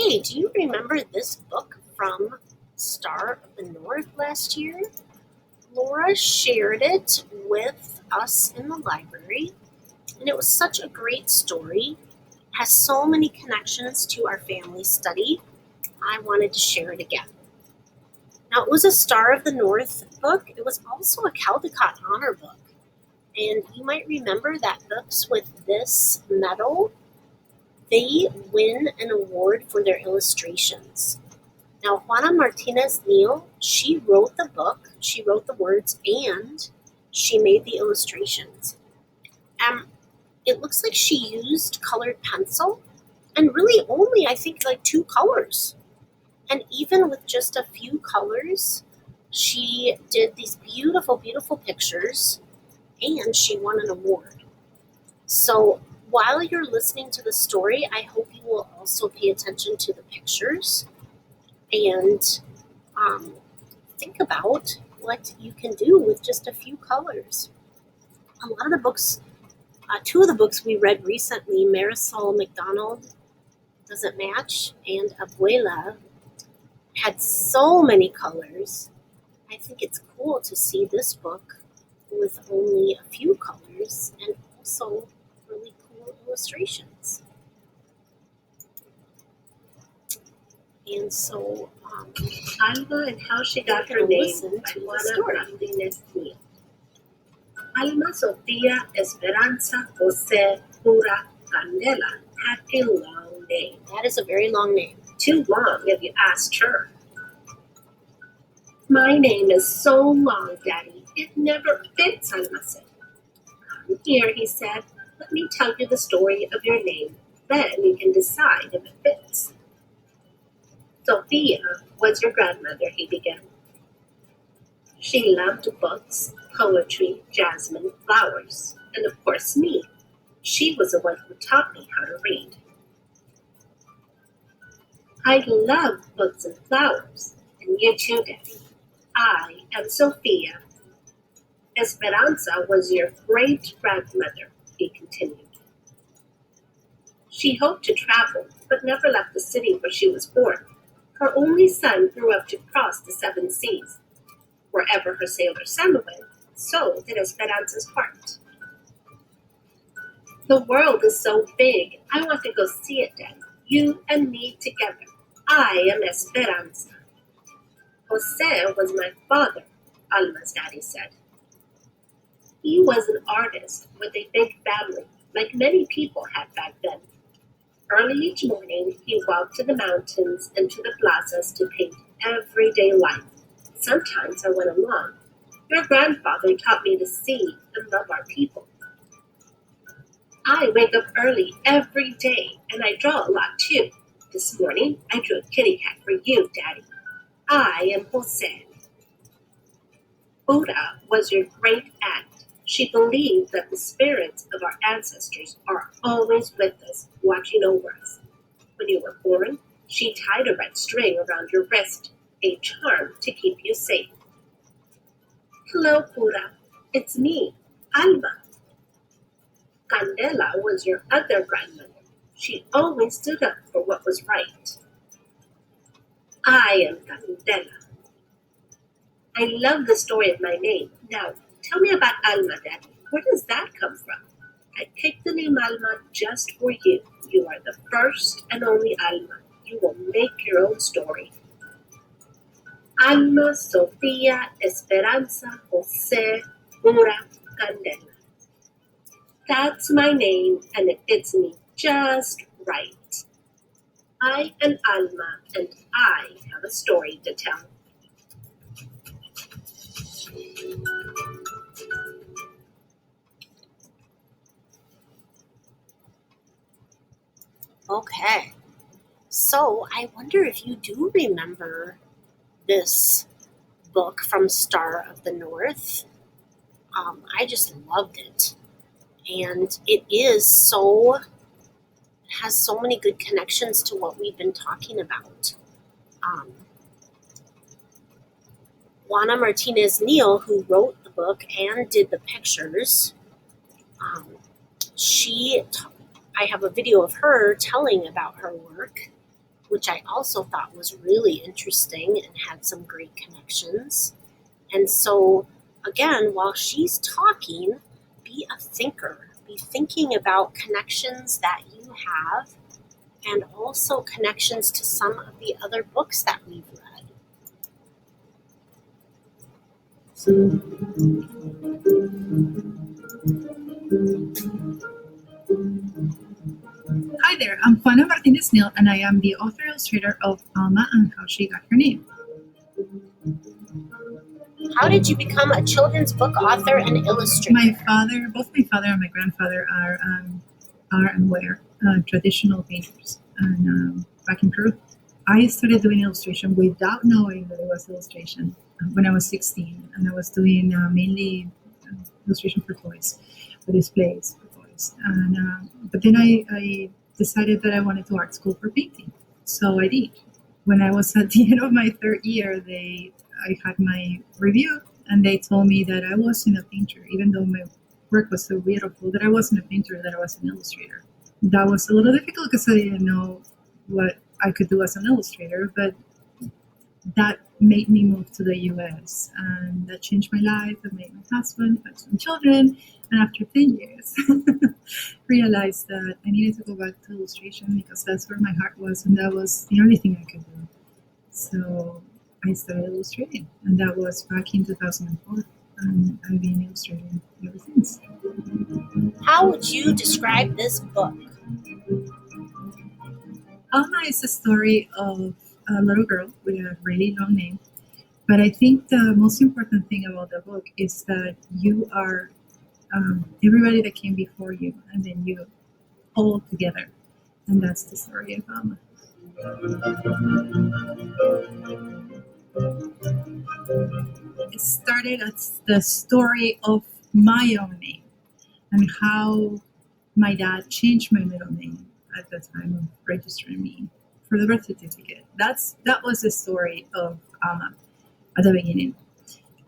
Hey, do you remember this book from Star of the North last year? Laura shared it with us in the library, and it was such a great story. It has so many connections to our family study. I wanted to share it again. Now, it was a Star of the North book. It was also a Caldecott Honor book. And you might remember that books with this medal, they win an award for their illustrations. Now, Juana Martinez Neal, she wrote the book, she wrote the words, and she made the illustrations. Um, it looks like she used colored pencil and really only, I think, like two colors. And even with just a few colors, she did these beautiful, beautiful pictures and she won an award. So while you're listening to the story, I hope you will also pay attention to the pictures and um, think about what you can do with just a few colors. A lot of the books, two of the books we read recently, Marisol McDonald Doesn't Match and Abuela, had so many colors. I think it's cool to see this book with only a few colors and also really cool illustrations. And so Alma and how she got her gonna name listen by to the Juana story. Martinez Neal. Alma Sofia Esperanza Jose Pura Candela had a long name. That is a very long name. Too long if you asked her. My name is so long, Daddy. It never fits, Alma said. Come here, he said. Let me tell you the story of your name. Then you can decide if it fits. Sophia was your grandmother, he began. She loved books, poetry, jasmine, flowers, and of course me. She was the one who taught me how to read. I love books and flowers, and you too, Daddy. I am Sophia. Esperanza was your great-grandmother, he continued. She hoped to travel, but never left the city where she was born. Her only son grew up to cross the seven seas. Wherever her sailor son went, so did Esperanza's heart. The world is so big, I want to go see it, Daddy. You and me together. I am Esperanza. Jose was my father, Alma's daddy said. He was an artist with a big family, like many people had back then. Early each morning, he walked to the mountains and to the plazas to paint everyday life. Sometimes I went along. Your grandfather taught me to see and love our people. I wake up early every day, and I draw a lot too. This morning, I drew a kitty cat for you, Daddy. I am Jose. Buddha was your great aunt. She believed that the spirits of our ancestors are always with us, watching over us. When you were born, she tied a red string around your wrist, a charm to keep you safe. Hello, Buddha. It's me, Alma. Candela was your other grandmother. She always stood up for what was right. I am Candela. I love the story of my name. Now, tell me about Alma, Daddy. Where does that come from? I picked the name Alma just for you. You are the first and only Alma. You will make your own story. Alma Sofia Esperanza Jose Pura Candela. That's my name, and it fits me just right. I am Alma, and I have a story to tell. Okay. So I wonder if you do remember this book from Star of the North. I just loved it. And has so many good connections to what we've been talking about. Um, Juana Martinez Neal, who wrote the book and did the pictures, um, I have a video of her telling about her work, which I also thought was really interesting and had some great connections. And so, again, while she's talking, be a thinker. Be thinking about connections that you have and also connections to some of the other books that we've read. Hi there, I'm Juana Martinez Neal, and I am the author illustrator of Alma and How She Got Her Name. How did you become a children's book author and illustrator? Both my father and my grandfather are and were traditional painters. And back in Peru, I started doing illustration without knowing that it was illustration when I was 16, and I was doing mainly illustration for toys, for displays for toys. And but then I decided that I wanted to art school for painting, so I did. When I was at the end of my third year, I had my review, and they told me that I wasn't a painter, even though my work was so beautiful, that I wasn't a painter, that I was an illustrator. That was a little difficult because I didn't know what I could do as an illustrator, but that made me move to the US, and that changed my life. I met my husband, had some children, and after 10 years, realized that I needed to go back to illustration because that's where my heart was, and that was the only thing I could do. So I started illustrating, and that was back in 2004, and I've been illustrating ever since. How would you describe this book? Alma is a story of a little girl with a really long name, but I think the most important thing about the book is that you are everybody that came before you, and then you all together, and that's the story of Alma. It started as the story of my own name and how my dad changed my middle name at the time of registering me for the birth certificate. That was the story of Alma at the beginning.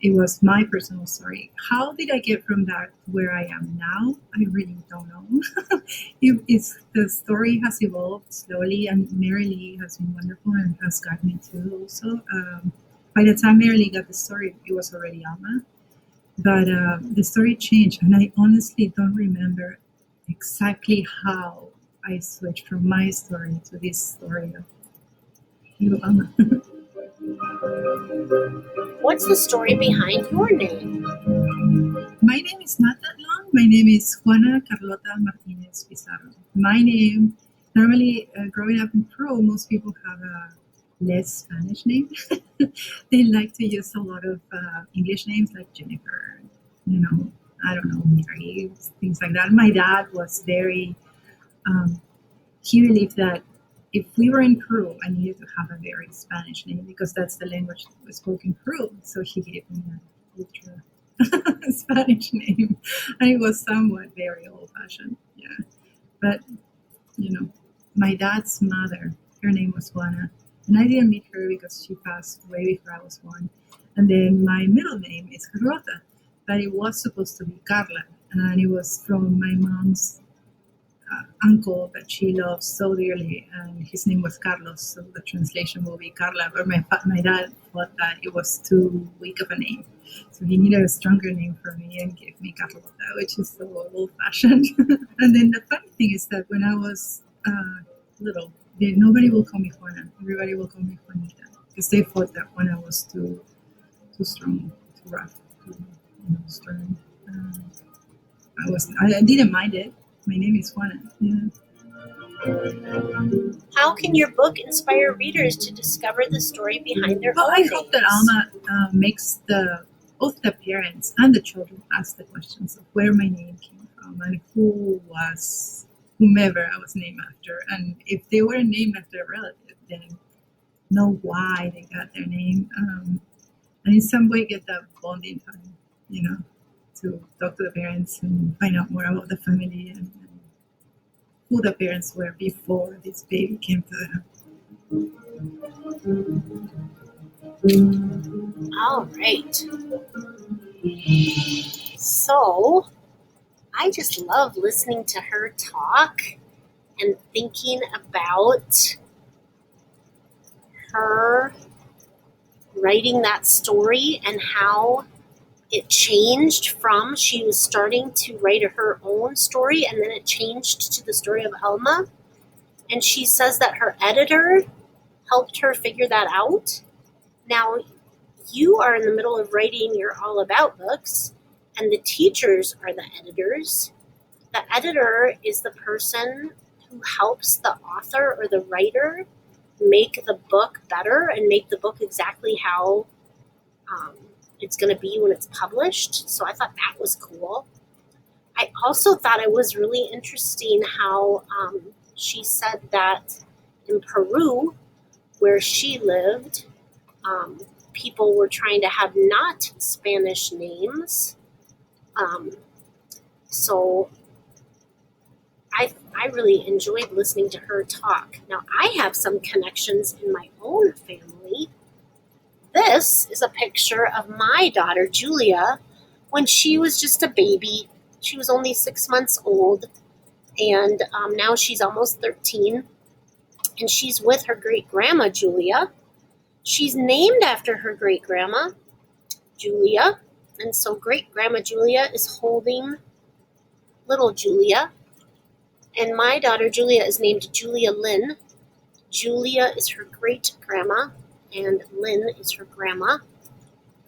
It was my personal story. How did I get from that to where I am now? I really don't know. The story has evolved slowly, and Mary Lee has been wonderful and has gotten me too. Also, by the time Mary Lee got the story, it was already Alma. But the story changed, and I honestly don't remember exactly how I switched from my story to this story of little Alma. What's the story behind your name? My name is not that long. My name is Juana Carlota Martinez Pizarro. My name, normally growing up in Peru, most people have a less Spanish name. They like to use a lot of English names like Jennifer, I don't know, Mary, things like that. My dad was very, he believed that if we were in Peru, I needed to have a very Spanish name because that's the language that was spoken in Peru. So he gave me an ultra Spanish name, and it was somewhat very old-fashioned. Yeah, but my dad's mother, her name was Juana, and I didn't meet her because she passed way before I was born. And then my middle name is Carlota, but it was supposed to be Carla, and it was from my mom's uncle that she loves so dearly, and his name was Carlos, so the translation will be Carla. But my dad thought that it was too weak of a name, so he needed a stronger name for me and gave me Carlota, which is so old-fashioned. And then the funny thing is that when I was little, nobody will call me Juana. Everybody will call me Juanita because they thought that Juana was too strong, too rough, too stern. I didn't mind it. My name is Juana. Yeah. How can your book inspire readers to discover the story behind their own I names? hope that Alma makes both the parents and the children ask the questions of where my name came from and who was whomever I was named after. And if they were named after a relative, then know why they got their name. And in some way get that bonding time, to talk to the parents and find out more about the family and who the parents were before this baby came to them. All right. So, I just love listening to her talk and thinking about her writing that story and how it changed from she was starting to write her own story, and then it changed to the story of Alma. And she says that her editor helped her figure that out. Now, you are in the middle of writing your all about books, and the teachers are the editors. The editor is the person who helps the author or the writer make the book better and make the book exactly how it's going to be when it's published. So I thought that was cool. I also thought it was really interesting how she said that in Peru, where she lived, people were trying to have not Spanish names. So I really enjoyed listening to her talk. Now, I have some connections in my own family. This is a picture of my daughter, Julia, when she was just a baby. She was only 6 months old, and now she's almost 13, and she's with her great-grandma, Julia. She's named after her great-grandma, Julia, and so great-grandma Julia is holding little Julia, and my daughter, Julia, is named Julia Lynn. Julia is her great-grandma, and Lynn is her grandma.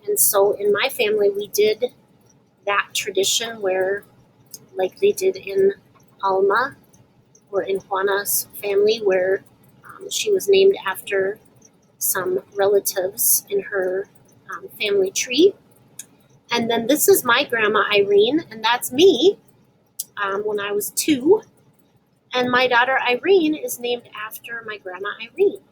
And so in my family, we did that tradition where, like they did in Alma or in Juana's family, where she was named after some relatives in her family tree. And then this is my grandma, Irene, and that's me when I was 2. And my daughter, Irene, is named after my grandma, Irene.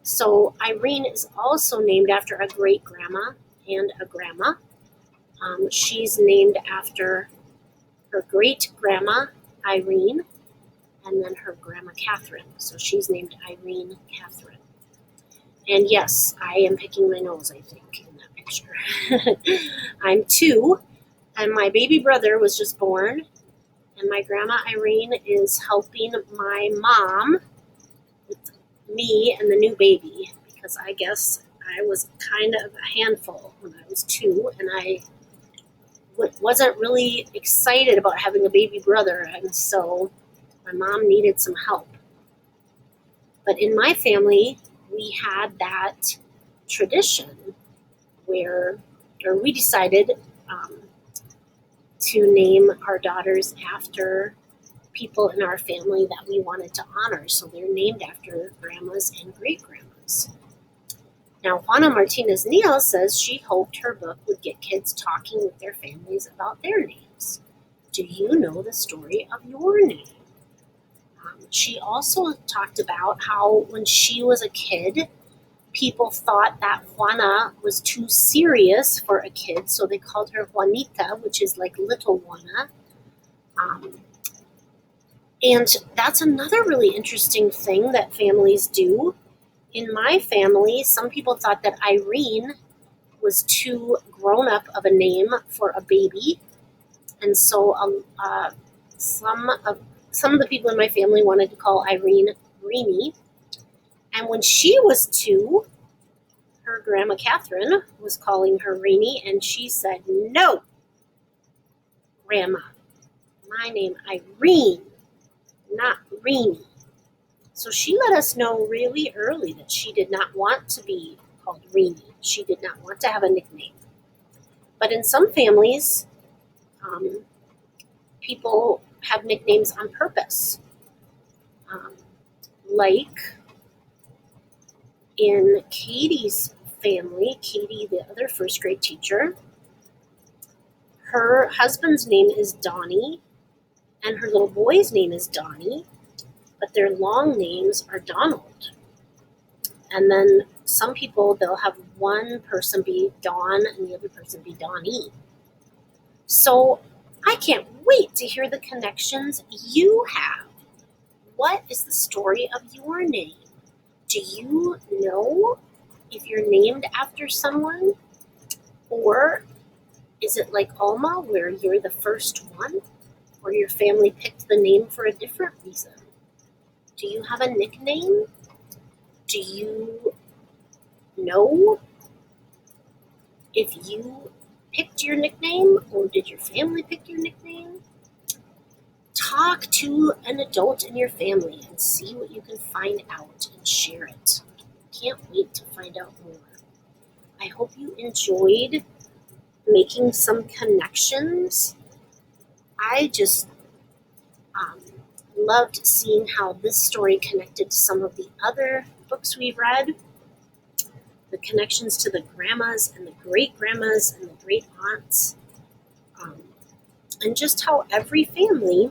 So Irene is also named after a great-grandma and a grandma. She's named after her great-grandma, Irene, and then her grandma, Catherine. So she's named Irene Catherine. And yes, I am picking my nose, I think, in that picture. I'm 2, and my baby brother was just born, and my grandma, Irene, is helping my mom with me and the new baby, because I guess I was kind of a handful when I was 2, and I wasn't really excited about having a baby brother, and so my mom needed some help. But in my family, we had that tradition where we decided to name our daughters after people in our family that we wanted to honor. So they're named after grandmas and great-grandmas. Now, Juana Martinez Neal says she hoped her book would get kids talking with their families about their names. Do you know the story of your name? She also talked about how when she was a kid, people thought that Juana was too serious for a kid, so they called her Juanita, which is like little Juana. And that's another really interesting thing that families do. In my family, some people thought that Irene was too grown up of a name for a baby, and so some of the people in my family wanted to call Irene Reenie. And when she was 2, her grandma Catherine was calling her Reenie, and she said, "No, Grandma, my name Irene, not Reenie." So she let us know really early that she did not want to be called Reenie. She did not want to have a nickname. But in some families, people have nicknames on purpose. Like in Katie's family, Katie, the other first grade teacher, her husband's name is Donnie, and her little boy's name is Donnie, but their long names are Donald. And then some people, they'll have one person be Dawn and the other person be Donnie. So I can't wait to hear the connections you have. What is the story of your name? Do you know if you're named after someone? Or is it like Alma, where you're the first one? Or your family picked the name for a different reason? Do you have a nickname? Do you know if you picked your nickname or did your family pick your nickname? Talk to an adult in your family and see what you can find out and share it. Can't wait to find out more. I hope you enjoyed making some connections. I just um, loved seeing how this story connected to some of the other books we've read, the connections to the grandmas and the great grandmas and the great aunts, um, and just how every family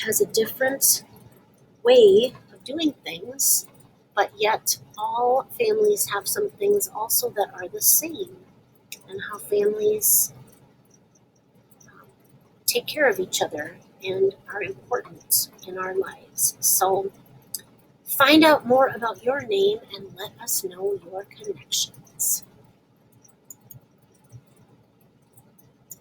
has a different way of doing things, but yet all families have some things also that are the same, and how families take care of each other and are important in our lives. So find out more about your name and let us know your connections.